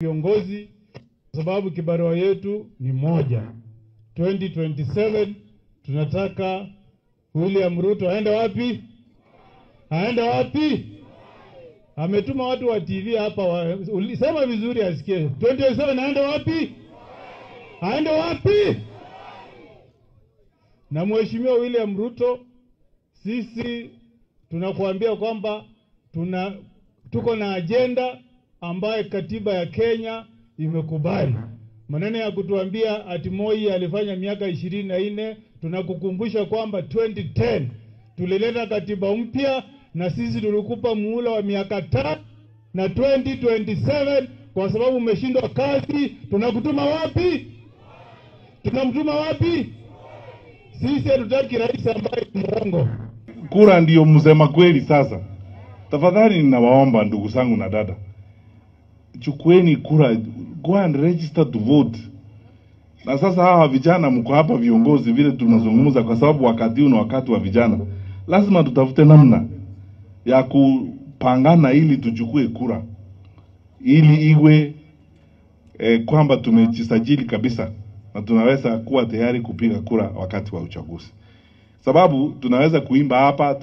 viongozi kwa sababu kibarua yetu ni moja. 2027 tunataka William Ruto aende wapi? Aende wapi? Ametuma watu wa TV hapa ulisema vizuri asikie. 2027 aende wapi? Aende wapi? Na Mheshimiwa William Ruto, sisi tunakuambia kwamba tuko na agenda ambayo katiba ya Kenya imekubali. Maneno ya kutuambia ati Moi alifanya miaka 24, tunakukumbusha kwamba 2010 tulileta katiba mpya na sisi tulikupa muhula wa miaka 5 na 2027 kwa sababu umeshindwa kazi, tunakutuma wapi? Tunamtuma wapi? Sisi hatutaki rais ambaye ni mwongo. Kura ndiyo msema kweli sasa. Tafadhali ninawaomba ndugu zangu na dada, chukueni kura, go and register to vote. Na sasa hawa vijana mko hapa viongozi vile tunazungumza, kwa sababu wakati huu ni wakati wa vijana. Lazima tutafute namna ya kupangana ili tuchukue kura, ili iwe kwamba tumejisajili kabisa na tunaweza kuwa tayari kupiga kura wakati wa uchaguzi. Sababu tunaweza kuimba hapa